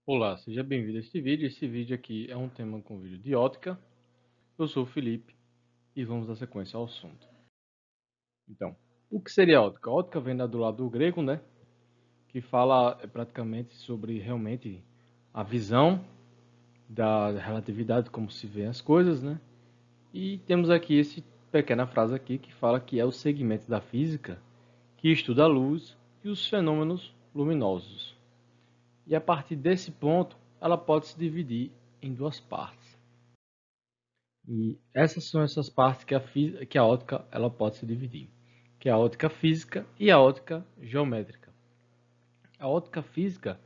Olá, seja bem-vindo a este vídeo. Esse vídeo aqui é um tema com vídeo de ótica. Eu sou o Felipe e vamos dar sequência ao assunto. Então, o que seria ótica? A ótica vem do lado grego, né? Que fala praticamente sobre realmente a visão da relatividade, como se vê as coisas, né? E temos aqui essa pequena frase aqui que fala que é o segmento da física que estuda a luz e os fenômenos luminosos. E a partir desse ponto, ela pode se dividir em duas partes. E essas são essas partes que a ótica ela pode se dividir, que é a ótica física e a ótica geométrica. A ótica física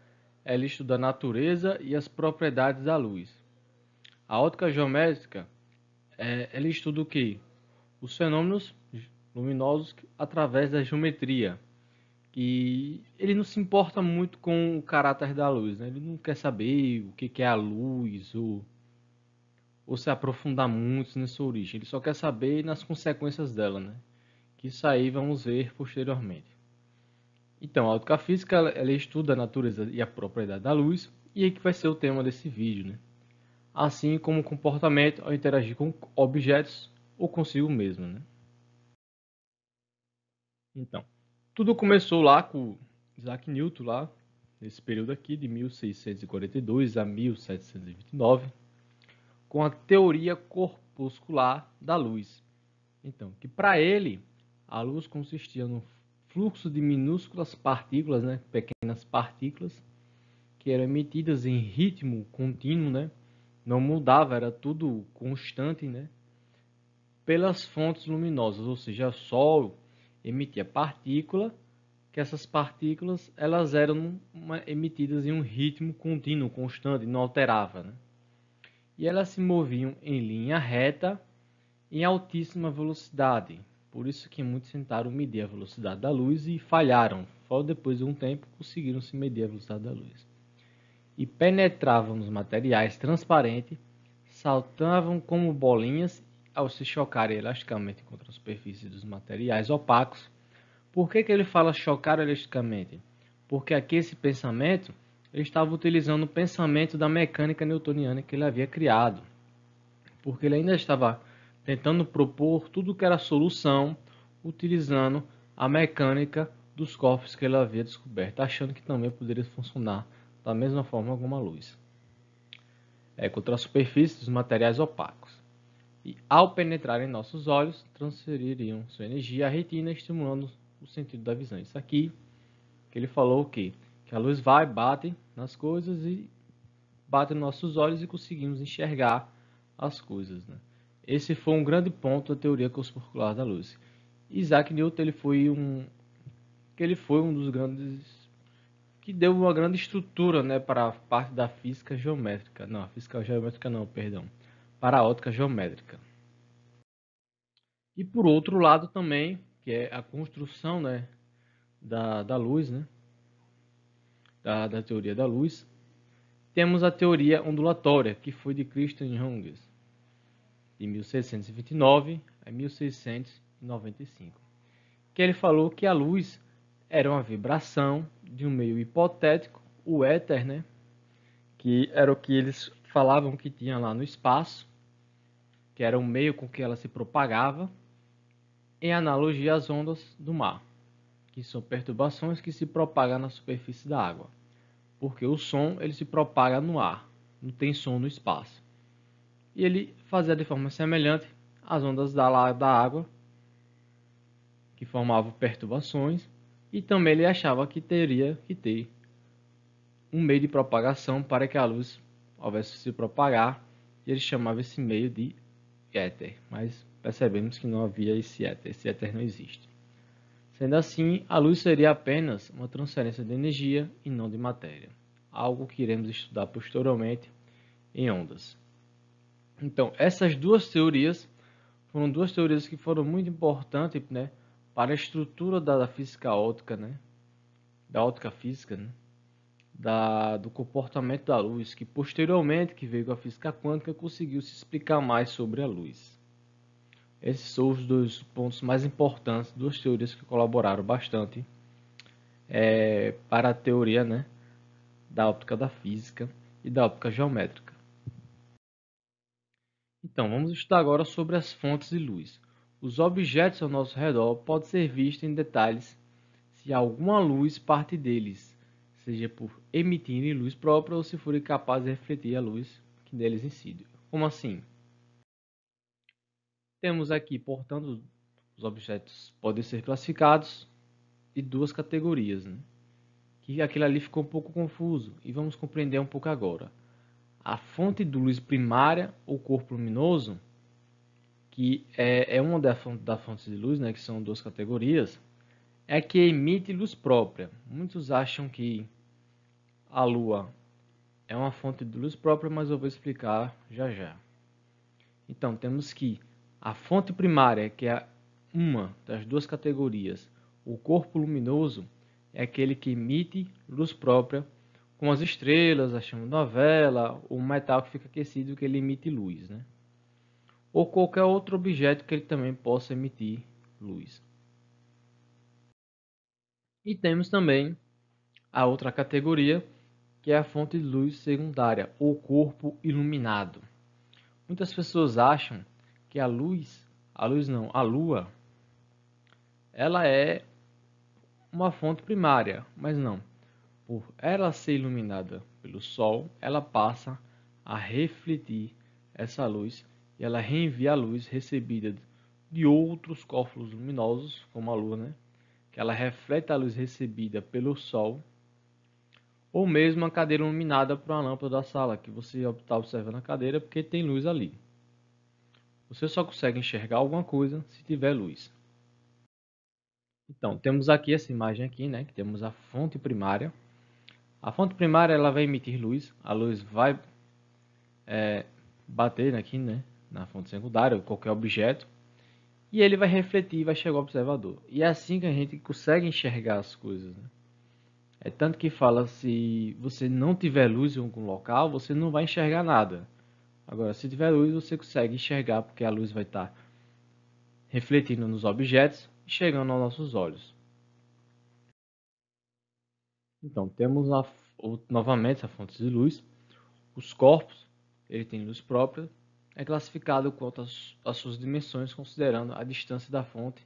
ela estuda a natureza e as propriedades da luz. A ótica geométrica ela estuda o que? Os fenômenos luminosos através da geometria. E ele não se importa muito com o caráter da luz, né? Ele não quer saber o que é a luz ou se aprofundar muito nessa origem. Ele só quer saber nas consequências dela, né? Que isso aí vamos ver posteriormente. Então, a ótica física ela estuda a natureza e a propriedade da luz, e aí que vai ser o tema desse vídeo, né? Assim como o comportamento ao interagir com objetos ou consigo mesmo, né? Então, tudo começou lá com Isaac Newton, lá nesse período aqui de 1642 a 1729, com a teoria corpuscular da luz. Então, que para ele, a luz consistia no fluxo de minúsculas partículas, né, pequenas partículas, que eram emitidas em ritmo contínuo, né, não mudava, era tudo constante, né, pelas fontes luminosas, ou seja, o Sol emitia partícula, que essas partículas elas eram emitidas em um ritmo contínuo, constante, não alterava, né, e elas se moviam em linha reta em altíssima velocidade. Por isso que muitos tentaram medir a velocidade da luz e falharam. Só depois de um tempo conseguiram se medir a velocidade da luz. E penetravam nos materiais transparentes, saltavam como bolinhas ao se chocarem elasticamente contra a superfície dos materiais opacos. Por que ele fala chocar elasticamente? Porque aqui esse pensamento ele estava utilizando o pensamento da mecânica newtoniana que ele havia criado, porque ele ainda estava tentando propor tudo que era solução utilizando a mecânica dos corpos que ele havia descoberto, achando que também poderia funcionar da mesma forma como a luz, contra a superfície dos materiais opacos. E ao penetrar em nossos olhos, transfeririam sua energia à retina, estimulando o sentido da visão. Isso aqui que ele falou que a luz vai, bate nas coisas e bate nos nossos olhos e conseguimos enxergar as coisas, né? Esse foi um grande ponto da teoria corpuscular da luz. Isaac Newton ele foi um dos grandes que deu uma grande estrutura, né, para a parte da física geométrica. Não, a física geométrica não, perdão, para a ótica geométrica. E por outro lado também, que é a construção, né, da luz, né, da teoria da luz, temos a teoria ondulatória, que foi de Christian Huygens, de 1629 a 1695, que ele falou que a luz era uma vibração de um meio hipotético, o éter, né? Que era o que eles falavam que tinha lá no espaço, que era um meio com que ela se propagava, em analogia às ondas do mar, que são perturbações que se propagam na superfície da água, porque o som ele se propaga no ar, não tem som no espaço. E ele fazia de forma semelhante às ondas da água, que formavam perturbações, e também ele achava que teria que ter um meio de propagação para que a luz houvesse se propagar, e ele chamava esse meio de éter, mas percebemos que não havia esse éter não existe. Sendo assim, a luz seria apenas uma transferência de energia e não de matéria, algo que iremos estudar posteriormente em ondas. Então, essas duas teorias foram duas teorias que foram muito importantes, né, para a estrutura da física óptica, né, da óptica física, né, do comportamento da luz, que posteriormente que veio com a física quântica conseguiu se explicar mais sobre a luz. Esses são os dois pontos mais importantes, duas teorias que colaboraram bastante para a teoria, né, da óptica da física e da óptica geométrica. Então, vamos estudar agora sobre as fontes de luz. Os objetos ao nosso redor podem ser vistos em detalhes se alguma luz parte deles, seja por emitirem luz própria ou se forem capazes de refletir a luz que neles incide. Como assim? Temos aqui, portanto, os objetos podem ser classificados de duas categorias, né? Que aquilo ali ficou um pouco confuso e vamos compreender um pouco agora. A fonte de luz primária ou corpo luminoso, que é uma das fontes de luz, né, que são duas categorias, é que emite luz própria. Muitos acham que a Lua é uma fonte de luz própria, mas eu vou explicar já já. Então, temos que a fonte primária, que é uma das duas categorias, o corpo luminoso, é aquele que emite luz própria, como as estrelas, a chama da vela, o metal que fica aquecido, que ele emite luz, né? Ou qualquer outro objeto que ele também possa emitir luz. E temos também a outra categoria, que é a fonte de luz secundária, ou corpo iluminado. Muitas pessoas acham que a Lua, ela é uma fonte primária, mas não. Por ela ser iluminada pelo Sol, ela passa a refletir essa luz e ela reenvia a luz recebida de outros corpos luminosos, como a Lua, né? Que ela reflete a luz recebida pelo Sol, ou mesmo a cadeira iluminada por uma lâmpada da sala, que você está observando a cadeira porque tem luz ali. Você só consegue enxergar alguma coisa se tiver luz. Então, temos aqui essa imagem aqui, né? Que temos a fonte primária. A fonte primária ela vai emitir luz, a luz vai bater aqui, né? Na fonte secundária, qualquer objeto, e ele vai refletir e vai chegar ao observador. E é assim que a gente consegue enxergar as coisas, né? É tanto que fala, se você não tiver luz em algum local, você não vai enxergar nada. Agora, se tiver luz, você consegue enxergar, porque a luz vai estar refletindo nos objetos e chegando aos nossos olhos. Então, temos novamente a fonte de luz. Os corpos, ele tem luz própria, é classificado quanto às suas dimensões, considerando a distância da fonte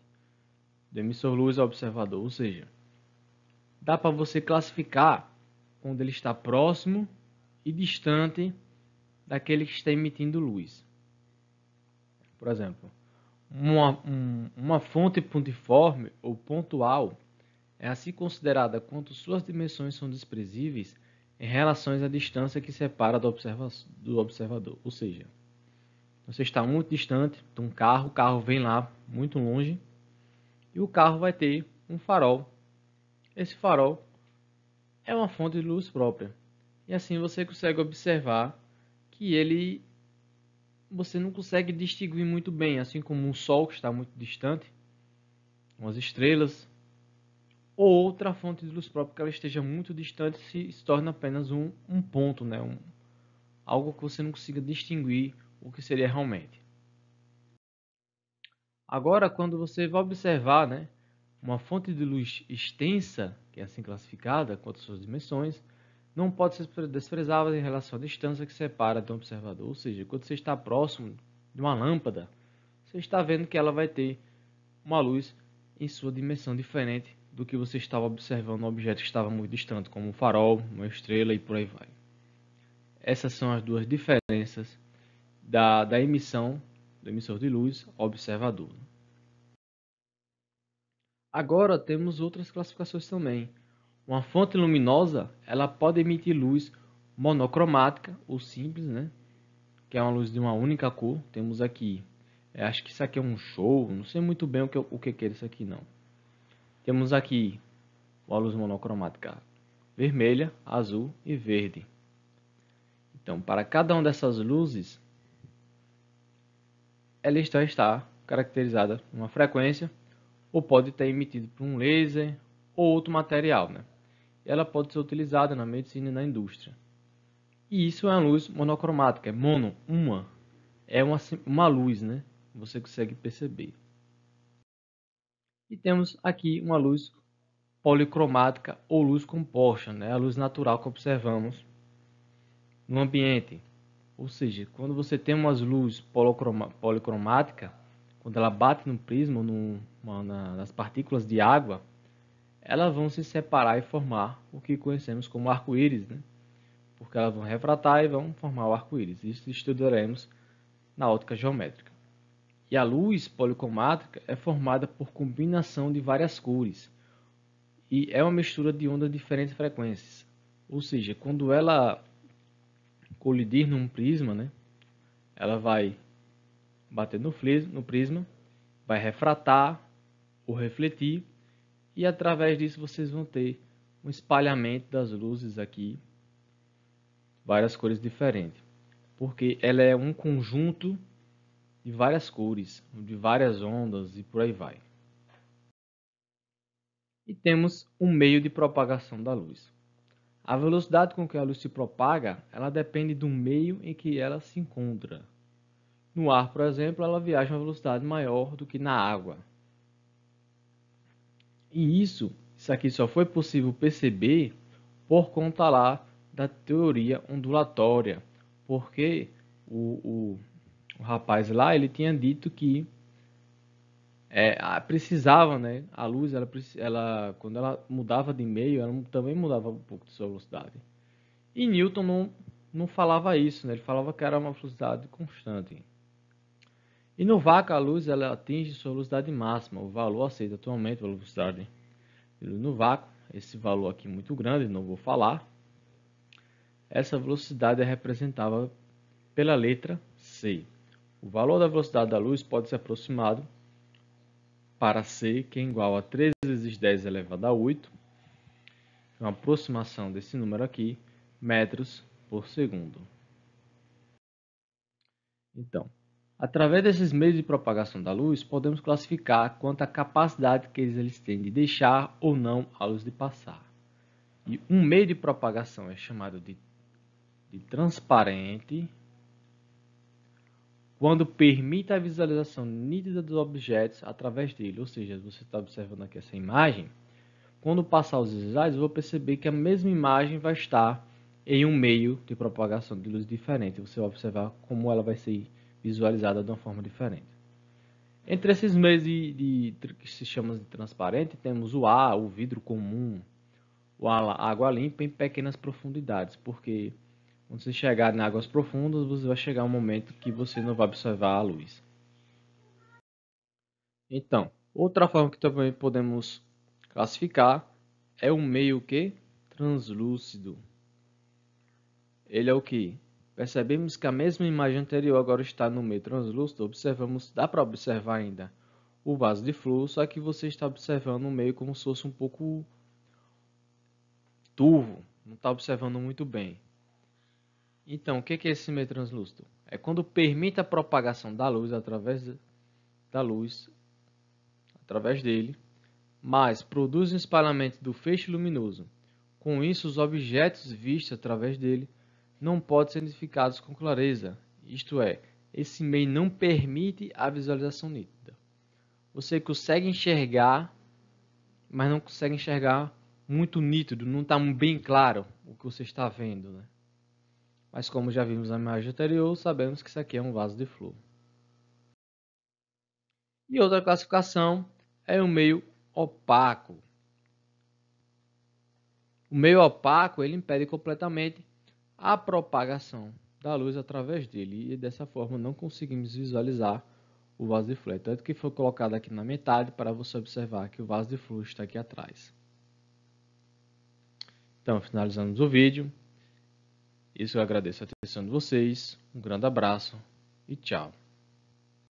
do emissor luz ao observador. Ou seja, dá para você classificar quando ele está próximo e distante daquele que está emitindo luz. Por exemplo, uma fonte pontiforme ou pontual é assim considerada quando suas dimensões são desprezíveis em relação à distância que separa do observador. Ou seja, você está muito distante de um carro, o carro vem lá muito longe e o carro vai ter um farol. Esse farol é uma fonte de luz própria. E assim você consegue observar que você não consegue distinguir muito bem, assim como um sol que está muito distante, umas estrelas, ou outra fonte de luz própria que ela esteja muito distante se torna apenas um ponto, né? Algo que você não consiga distinguir o que seria realmente. Agora, quando você vai observar, né, uma fonte de luz extensa, que é assim classificada, quanto às suas dimensões, não pode ser desprezável em relação à distância que separa de um observador. Ou seja, quando você está próximo de uma lâmpada, você está vendo que ela vai ter uma luz em sua dimensão diferente do que você estava observando um objeto que estava muito distante, como um farol, uma estrela e por aí vai. Essas são as duas diferenças da emissão do emissor de luz ao observador. Agora temos outras classificações também. Uma fonte luminosa, ela pode emitir luz monocromática ou simples, né? Que é uma luz de uma única cor. Temos aqui, acho que isso aqui é um show, não sei muito bem o que é isso aqui não. Temos aqui uma luz monocromática vermelha, azul e verde. Então, para cada uma dessas luzes, ela está caracterizada uma frequência ou pode estar emitida por um laser ou outro material, né? Ela pode ser utilizada na medicina e na indústria. E isso é uma luz monocromática, é mono, é uma luz, né? Você consegue perceber. E temos aqui uma luz policromática ou luz composta, né? A luz natural que observamos no ambiente. Ou seja, quando você tem umas luzes policromática, quando ela bate no prisma, nas partículas de água, elas vão se separar e formar o que conhecemos como arco-íris, né? Porque elas vão refratar e vão formar o arco-íris. Isso estudaremos na ótica geométrica. E a luz policromática é formada por combinação de várias cores e é uma mistura de ondas de diferentes frequências. Ou seja, quando ela colidir num prisma, né, ela vai bater no prisma, vai refratar ou refletir, e através disso vocês vão ter um espalhamento das luzes aqui, várias cores diferentes, porque ela é um conjunto de várias cores, de várias ondas e por aí vai. E temos um meio de propagação da luz. A velocidade com que a luz se propaga, ela depende do meio em que ela se encontra. No ar, por exemplo, ela viaja a uma velocidade maior do que na água. E isso aqui só foi possível perceber por conta lá da teoria ondulatória, porque o rapaz lá ele tinha dito que precisava, né? A luz, quando ela mudava de meio, ela também mudava um pouco de sua velocidade. E Newton não falava isso, né? Ele falava que era uma velocidade constante. E no vácuo, a luz ela atinge sua velocidade máxima, o valor aceito atualmente pela velocidade no vácuo. Esse valor aqui muito grande, não vou falar. Essa velocidade é representada pela letra C. O valor da velocidade da luz pode ser aproximado para C, que é igual a 13 vezes 10 elevado a 8, uma aproximação desse número aqui, metros por segundo. Então, através desses meios de propagação da luz, podemos classificar quanto à capacidade que eles têm de deixar ou não a luz de passar. E um meio de propagação é chamado de transparente, quando permite a visualização nítida dos objetos através dele. Ou seja, você está observando aqui essa imagem, quando passar os slides, eu vou perceber que a mesma imagem vai estar em um meio de propagação de luz diferente. Você vai observar como ela vai ser visualizada de uma forma diferente. Entre esses meios que se chamam de transparente, temos o ar, o vidro comum, a água limpa em pequenas profundidades, porque quando você chegar em águas profundas, você vai chegar um momento que você não vai observar a luz. Então, outra forma que também podemos classificar é um meio que translúcido. Ele é o que? Percebemos que a mesma imagem anterior agora está no meio translúcido. Dá para observar ainda o vaso de flor, só que você está observando o meio como se fosse um pouco turvo, não está observando muito bem. Então, o que é esse meio translúcido? É quando permite a propagação da luz através dele, mas produz um espalhamento do feixe luminoso. Com isso, os objetos vistos através dele não podem ser identificados com clareza. Isto é, esse meio não permite a visualização nítida. Você consegue enxergar, mas não consegue enxergar muito nítido, não está bem claro o que você está vendo, né? Mas como já vimos na imagem anterior, sabemos que isso aqui é um vaso de flor. E outra classificação é o meio opaco. O meio opaco ele impede completamente a propagação da luz através dele, e dessa forma não conseguimos visualizar o vaso de flor. Tanto que foi colocado aqui na metade para você observar que o vaso de flor está aqui atrás. Então, finalizamos o vídeo. Isso eu agradeço a atenção de vocês. Um grande abraço e tchau.